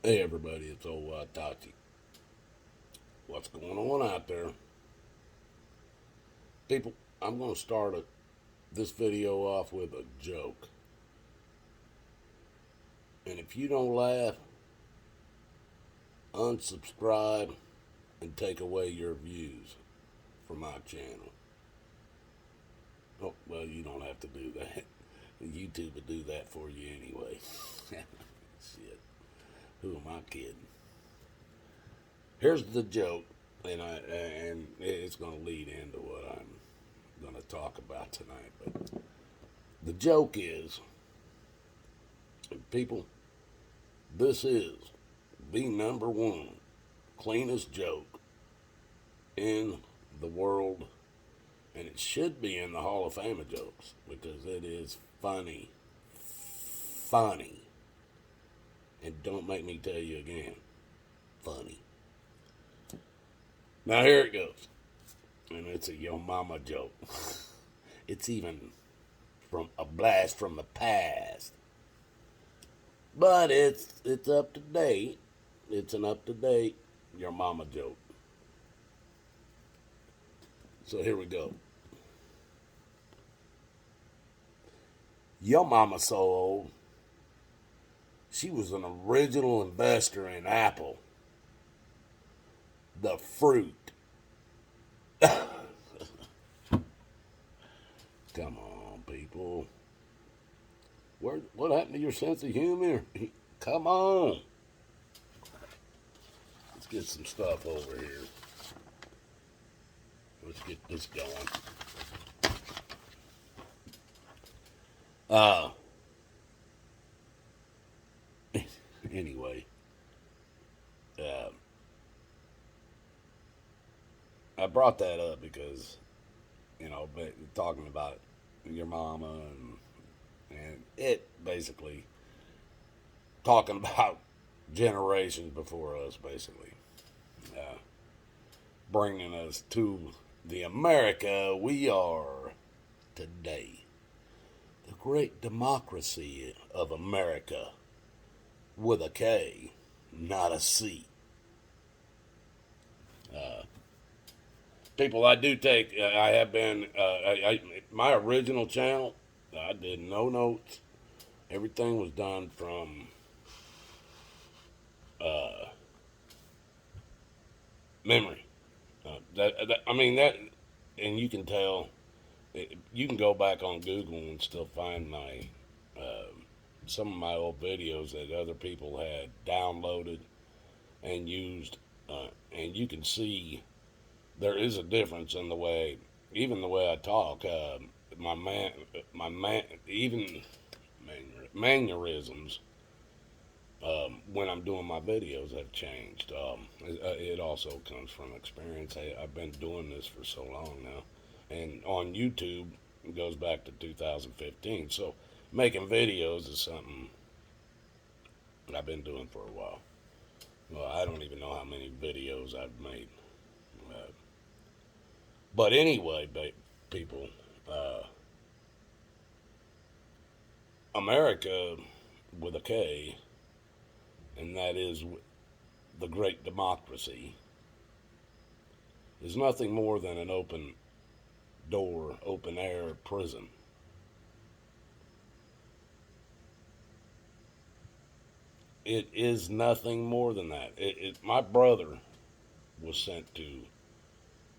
Hey everybody, it's old Tati. What's going on out there? People, I'm going to start this video off with a joke. And if you don't laugh, unsubscribe and take away your views from my channel. Oh, well, you don't have to do that. YouTube will do that for you anyway. Shit. Who am I kidding? Here's the joke, and it's going to lead into what I'm going to talk about tonight. But the joke is, people, this is the number one cleanest joke in the world, and it should be in the Hall of Fame of jokes because it is funny. Funny. And don't make me tell you again. Funny. Now here it goes. And it's a yo mama joke. It's even from a blast from the past. But it's up to date. It's an up to date your mama joke. So here we go. Your mama so old, she was an original investor in Apple, the fruit. Come on, people. What happened to your sense of humor? Come on. Let's get some stuff over here. Let's get this going. Uh, anyway, I brought that up because, talking about your mama and it basically talking about generations before us, basically, bringing us to the America we are today. The great democracy of America with a K, not a C. People, I do take, I have been, my original channel, I did no notes. Everything was done from memory. And you can tell, you can go back on Google and still find some of my old videos that other people had downloaded and used, and you can see there is a difference in the way, even the way I talk. Even mannerisms when I'm doing my videos have changed. It also comes from experience. I've been doing this for so long now, and on YouTube it goes back to 2015. So making videos is something I've been doing for a while. Well, I don't even know how many videos I've made. Uh, but anyway, people, America with a K, and that is the great democracy, is nothing more than an open door, open air prison. It is nothing more than that. My brother was sent to,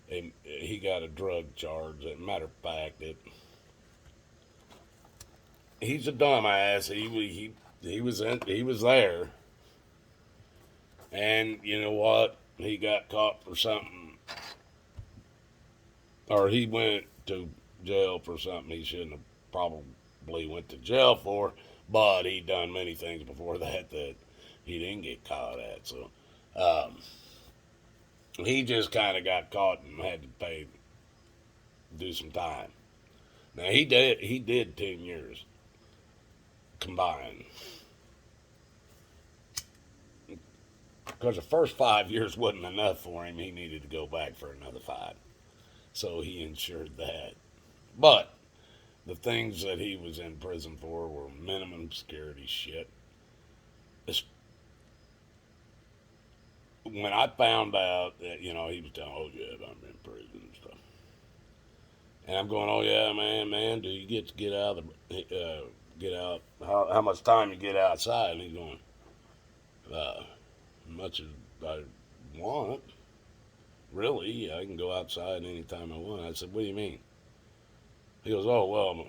he got a drug charge. As a matter of fact, he's a dumbass. He was there, and you know what? He got caught for something, or he went to jail for something he shouldn't have probably went to jail for. But he done many things before that he didn't get caught at. So he just kind of got caught and had to do some time. Now he did 10 years combined. Because the first 5 years wasn't enough for him, he needed to go back for another 5. So he ensured that. But the things that he was in prison for were minimum security shit. when I found out that, he was telling, oh, yeah, I'm in prison and stuff. And I'm going, oh, yeah, man, do you get to get out of get out, how much time you get outside? And he's going, much as I want. Really, I can go outside anytime I want. I said, what do you mean? He goes, oh, well,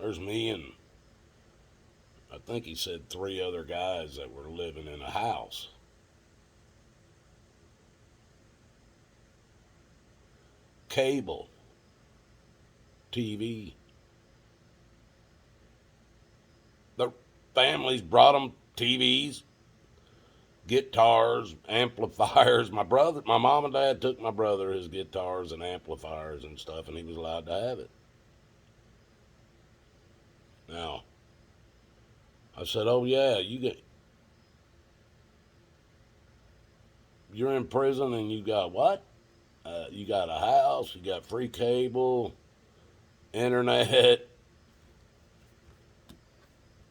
there's me and I think he said 3 other guys that were living in a house. Cable, TV. The families brought them TVs, guitars, amplifiers. My mom and dad took my brother his guitars and amplifiers and stuff, and he was allowed to have it. Now, I said, oh, yeah, you're in prison and you got what? You got a house, you got free cable, internet.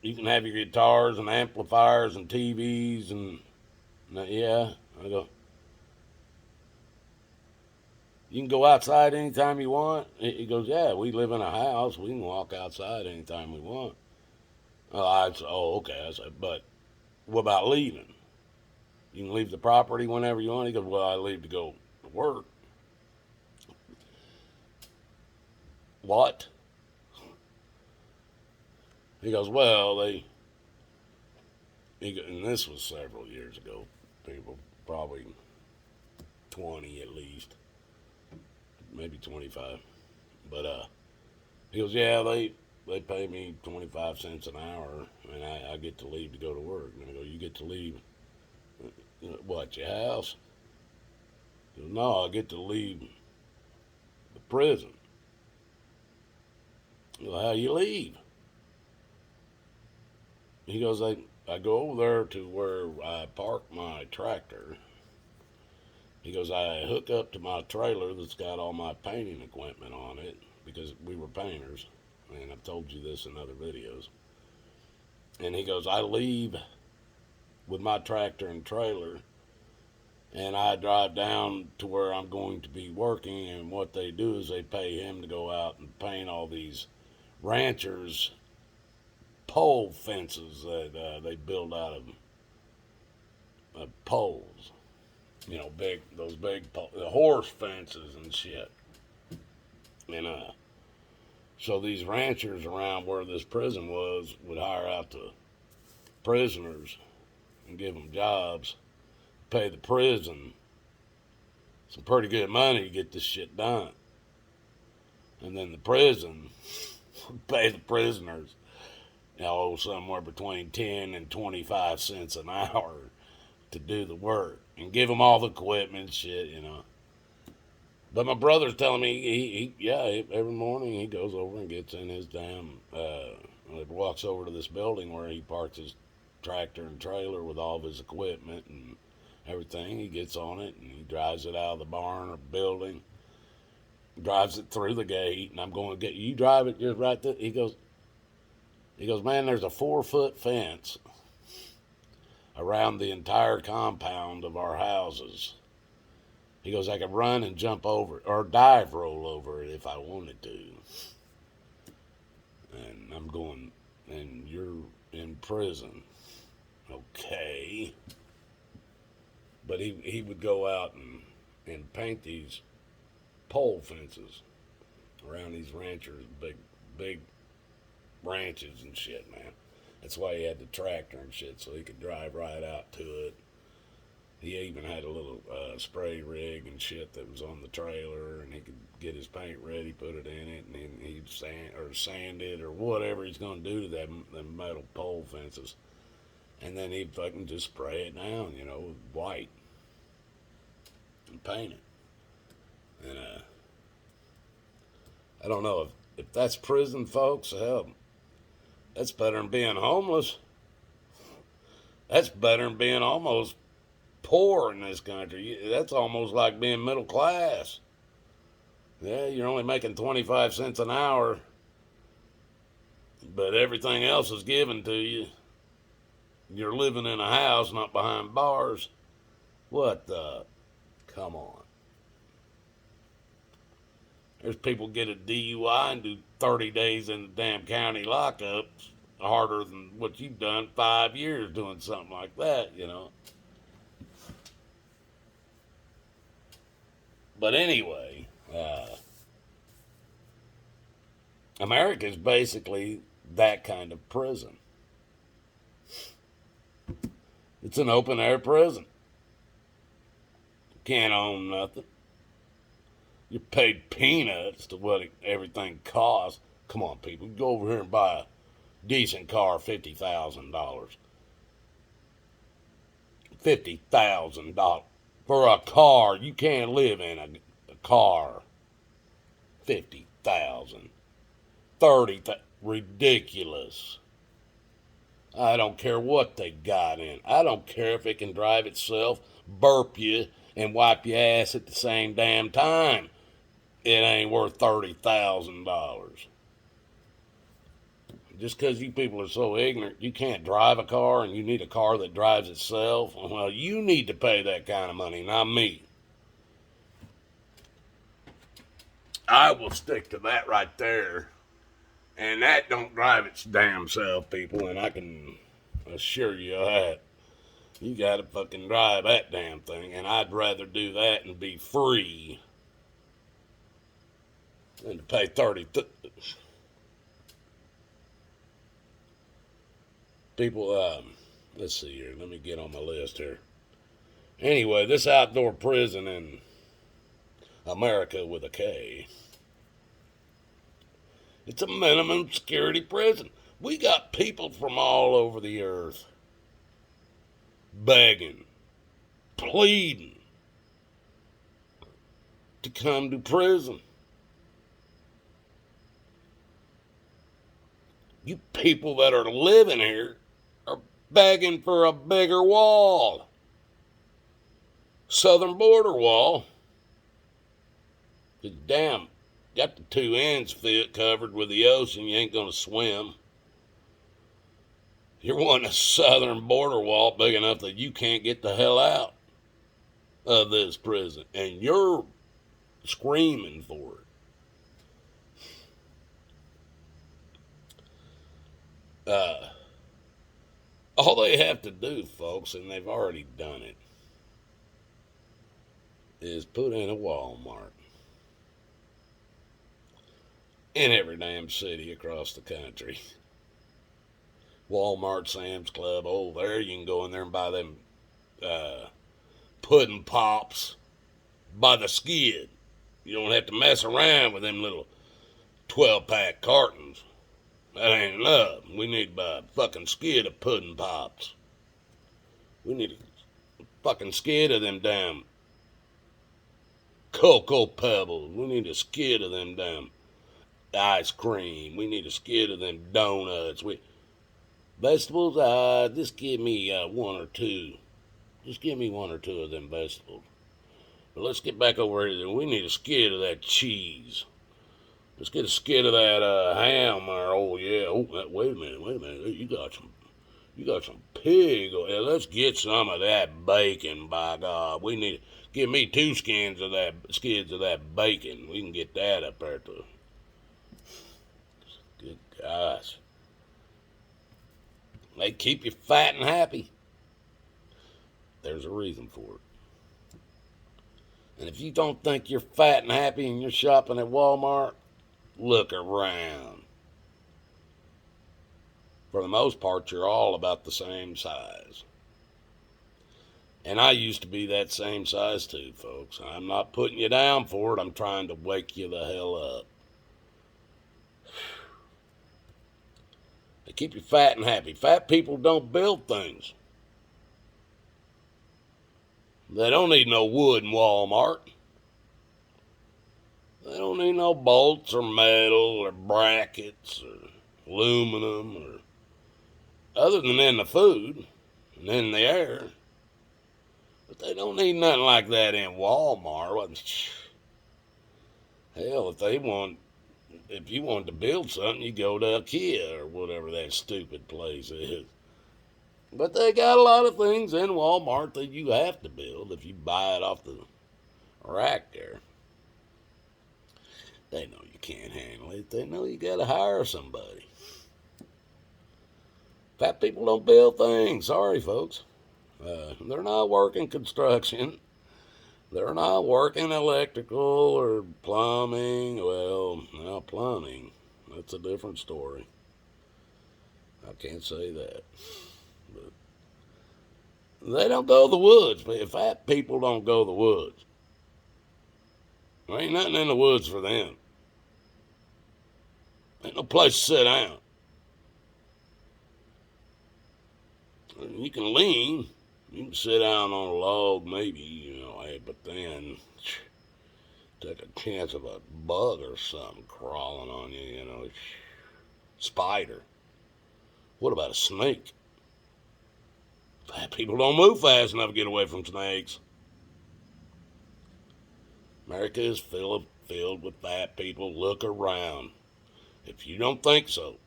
You can have your guitars and amplifiers and TVs and yeah. I go, you can go outside anytime you want. He goes, yeah, we live in a house. We can walk outside anytime we want. I said, oh, okay. I said, but what about leaving? You can leave the property whenever you want. He goes, well, I leave to go to work. What? He goes, well, and this was several years ago, people, probably 20 at least, maybe 25. But he goes, yeah, they pay me 25 cents an hour, and I get to leave to go to work. And I go, you get to leave, what, your house? He goes, no, I get to leave the prison. I go, how you leave? He goes, I go over there to where I park my tractor. He goes, I hook up to my trailer that's got all my painting equipment on it because we were painters, and I've told you this in other videos. And he goes, I leave with my tractor and trailer, and I drive down to where I'm going to be working, and what they do is they pay him to go out and paint all these ranchers' pole fences that they build out of poles. Those big horse fences and shit. And so these ranchers around where this prison was would hire out the prisoners and give them jobs, pay the prison some pretty good money to get this shit done. And then the prison would pay the prisoners, somewhere between 10 and 25 cents an hour to do the work and give them all the equipment and shit. But my brother's telling me, every morning he goes over and gets in his damn, walks over to this building where he parks his tractor and trailer with all of his equipment and everything. He gets on it and he drives it out of the barn or building, drives it through the gate, and I'm going to get you drive it just right there. He goes, man, there's a 4-foot fence around the entire compound of our houses. He goes, I could run and jump over it or dive roll over it if I wanted to. And I'm going, and you're in prison. Okay. But he would go out and paint these pole fences around these ranchers, big ranches and shit, man. That's why he had the tractor and shit, so he could drive right out to it. He even had a little spray rig and shit that was on the trailer, and he could get his paint ready, put it in it, and then he'd sand it or whatever he's going to do to them metal pole fences. And then he'd fucking just spray it down, white and paint it. And I don't know if that's prison, folks. Hell, that's better than being homeless. That's better than being almost poor in this country. That's almost like being middle class. Yeah, you're only making 25 cents an hour, but everything else is given to you. You're living in a house, not behind bars. What the? Come on. There's people get a DUI and do 30 days in the damn county lockups harder than what you've done 5 years doing something like that, you know. But anyway, America's basically that kind of prison. It's an open air prison. Can't own nothing. You're paid peanuts to what everything costs. Come on, people, go over here and buy a decent car, $50,000. $50,000 for a car. You can't live in a car. 50,000, 30,000. Ridiculous. I don't care what they got in. I don't care if it can drive itself, burp you, and wipe your ass at the same damn time. It ain't worth $30,000. Just because you people are so ignorant, you can't drive a car and you need a car that drives itself. Well, you need to pay that kind of money, not me. I will stick to that right there. And that don't drive its damn self, people, and I can assure you of that. You gotta fucking drive that damn thing, and I'd rather do that and be free than to pay 30. People, let's see here. Let me get on my list here. Anyway, this outdoor prison in America with a K, it's a minimum security prison. We got people from all over the earth begging, pleading to come to prison. You people that are living here are begging for a bigger wall. Southern border wall. Damn, got the two ends covered with the ocean. You ain't gonna swim. You're wanting a southern border wall big enough that you can't get the hell out of this prison. And you're screaming for it. All they have to do, folks, and they've already done it, is put in a Walmart in every damn city across the country. Walmart, Sam's Club, oh, there you can go in there and buy them pudding pops by the skid. You don't have to mess around with them little 12-pack cartons. That ain't enough. We need to buy a fucking skid of pudding pops. We need a fucking skid of them damn Cocoa Pebbles. We need a skid of them damn ice cream. We need a skid of them donuts. Vegetables, just give me one or two. Just give me one or two of them vegetables. But let's get back over here. We need a skid of that cheese. Let's get a skid of that ham. Or, oh yeah. Oh, wait a minute. You got some pig. Yeah, let's get some of that bacon. By God, we need. Give me two skids of that bacon. We can get that up there too. Good gosh. They keep you fat and happy. There's a reason for it. And if you don't think you're fat and happy and you're shopping at Walmart, look around. For the most part, you're all about the same size. And I used to be that same size too, folks. I'm not putting you down for it. I'm trying to wake you the hell up. They keep you fat and happy. Fat people don't build things. They don't need no wood in Walmart. They don't need no bolts or metal or brackets or aluminum or other than in the food and in the air. But they don't need nothing like that in Walmart. Hell, if you wanted to build something, you go to IKEA or whatever that stupid place is. But they got a lot of things in Walmart that you have to build if you buy it off the rack there. They know you can't handle it. They know you got to hire somebody. Fat people don't build things. Sorry, folks. They're not working construction. They're not working electrical or plumbing. Well, now plumbing, that's a different story. I can't say that. But they don't go to the woods. Fat people don't go to the woods. There ain't nothing in the woods for them. Ain't no place to sit down. You can lean. You can sit down on a log, maybe, but then take a chance of a bug or something crawling on you, Spider. What about a snake? Fat people don't move fast enough to get away from snakes. America is filled with fat people. Look around. If you don't think so,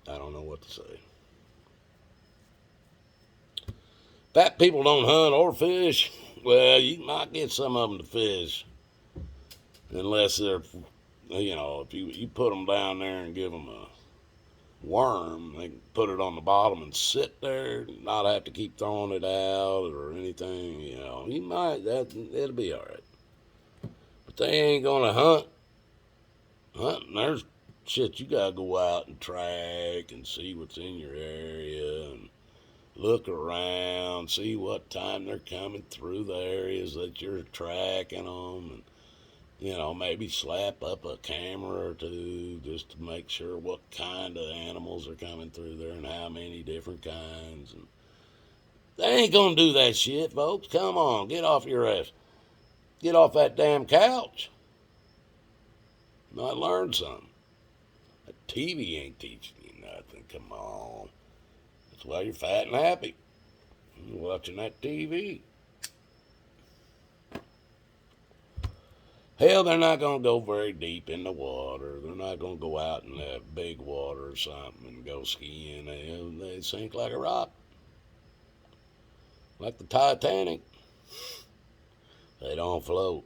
I don't know what to say. Fat people don't hunt or fish. Well, you might get some of them to fish. Unless they're, if you put them down there and give them a worm, they can put it on the bottom and sit there, not have to keep throwing it out or anything, You might, it'll be all right. But they ain't going to hunt. Hunting, there's shit you got to go out and track and see what's in your area and look around, see what time they're coming through the areas that you're tracking them, and maybe slap up a camera or two just to make sure what kind of animals are coming through there and how many different kinds. And they ain't gonna do that shit, folks. Come on, get off your ass. Get off that damn couch. Might learn something. That TV ain't teaching you nothing. Come on. That's why you're fat and happy. You're watching that TV. Hell, they're not going to go very deep in the water. They're not going to go out in that big water or something and go skiing. They sink like a rock. Like the Titanic. They don't float.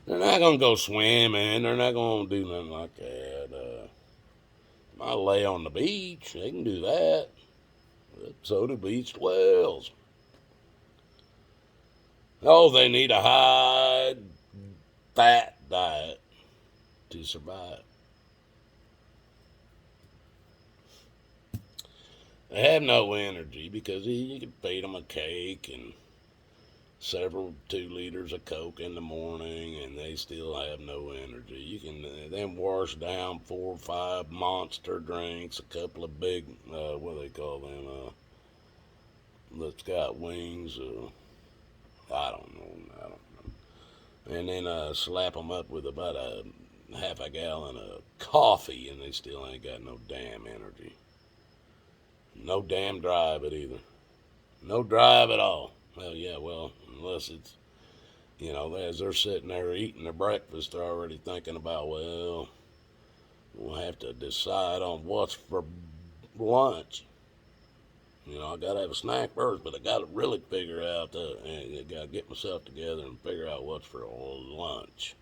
They're not going to go swimming. They're not going to do nothing like that. Might lay on the beach. They can do that. But so do beached whales. Oh, they need a high fat diet to survive. They have no energy because you can feed them a cake and several 2 liters of Coke in the morning and they still have no energy. You can then wash down 4 or 5 monster drinks, a couple of big, what do they call them, that's got wings, I don't know. And then slap them up with about a half a gallon of coffee, and they still ain't got no damn energy. No damn drive it either. No drive at all. Well, unless it's, as they're sitting there eating their breakfast, they're already thinking about, well, we'll have to decide on what's for lunch. I got to have a snack first, but I got to really figure out, I got to get myself together and figure out what's for lunch.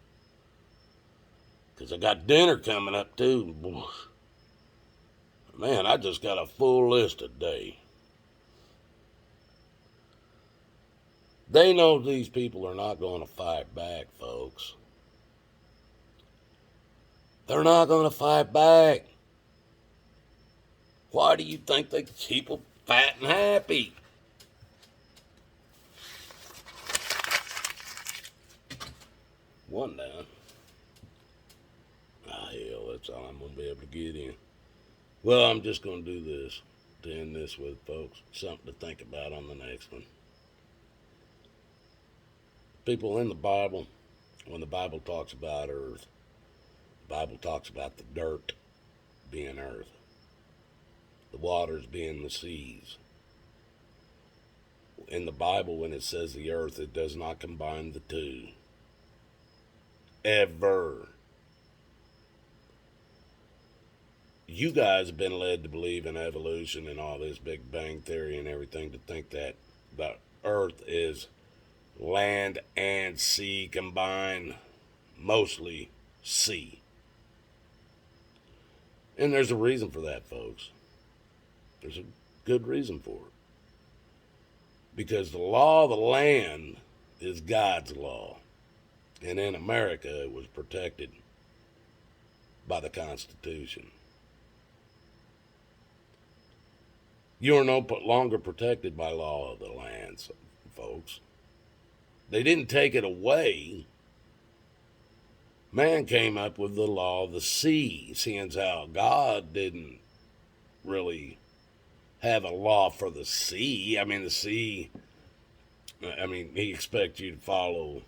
Because I got dinner coming up, too. Man, I just got a full list today. They know these people are not going to fight back, folks. They're not going to fight back. Why do you think they keep them fat and happy? One down. Hell, that's all I'm going to be able to get in. Well, I'm just going to do this, to end this with, folks. Something to think about on the next one. People in the Bible, when the Bible talks about earth, the Bible talks about the dirt being earth, the waters being the seas. In the Bible, when it says the earth, it does not combine the two. Ever. You guys have been led to believe in evolution and all this Big Bang Theory and everything to think that the Earth is land and sea combined, mostly sea. And there's a reason for that, folks. There's a good reason for it. Because the law of the land is God's law. And in America, it was protected by the Constitution. You are no longer protected by law of the land, folks. They didn't take it away. Man came up with the law of the sea, seeing as how God didn't really have a law for the sea. I mean, the sea, he expects you to follow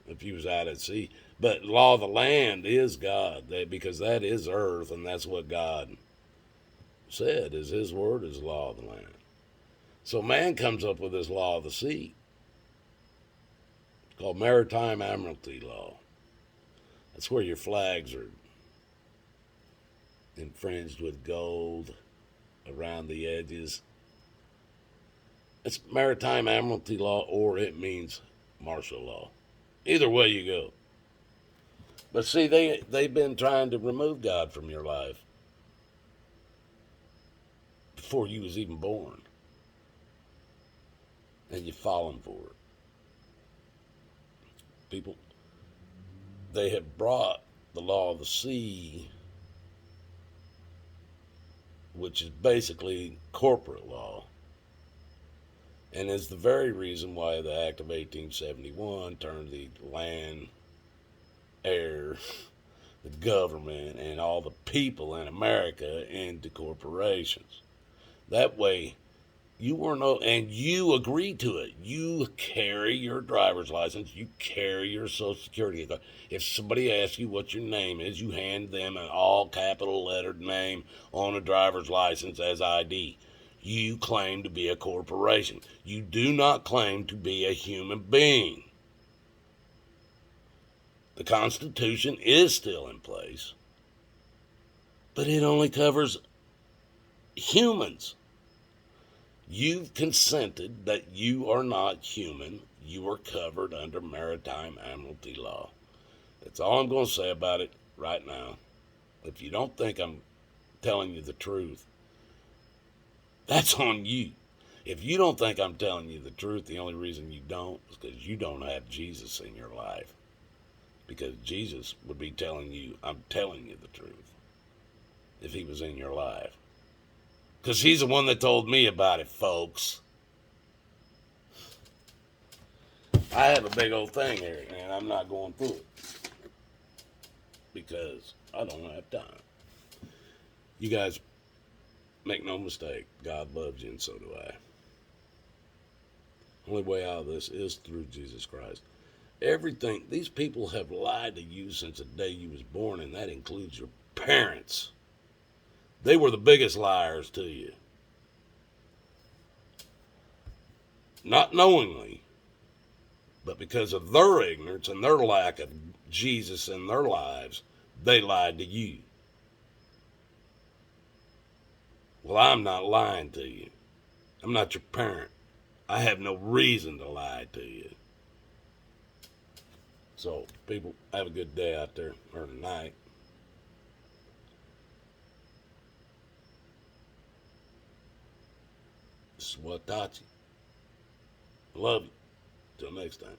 if you was out at sea. But law of the land is God, because that is earth, and that's what God said, is his word is law of the land. So man comes up with this law of the sea. It's called Maritime Admiralty Law. That's where your flags are infringed with gold around the edges. It's Maritime Admiralty Law, or it means martial law. Either way you go. But see, they've been trying to remove God from your life before you was even born. And you've fallen for it. People, they have brought the law of the sea, which is basically corporate law, and is the very reason why the Act of 1871 turned the land, air, the government, and all the people in America into corporations. That way, you were and you agree to it. You carry your driver's license. You carry your Social Security card. If somebody asks you what your name is, you hand them an all capital lettered name on a driver's license as ID. You claim to be a corporation. You do not claim to be a human being. The Constitution is still in place, but it only covers humans. You've consented that you are not human. You are covered under Maritime Admiralty Law. That's all I'm going to say about it right now. If you don't think I'm telling you the truth, that's on you. If you don't think I'm telling you the truth, the only reason you don't is because you don't have Jesus in your life. Because Jesus would be telling you, I'm telling you the truth, if he was in your life. Because he's the one that told me about it, folks. I have a big old thing here, and I'm not going through it. Because I don't have time. You guys, make no mistake, God loves you, and so do I. The only way out of this is through Jesus Christ. Everything, these people have lied to you since the day you was born, and that includes your parents. They were the biggest liars to you. Not knowingly, but because of their ignorance and their lack of Jesus in their lives, they lied to you. Well, I'm not lying to you. I'm not your parent. I have no reason to lie to you. So, people, have a good day out there, or night. This is what taught you. Love you. Till next time.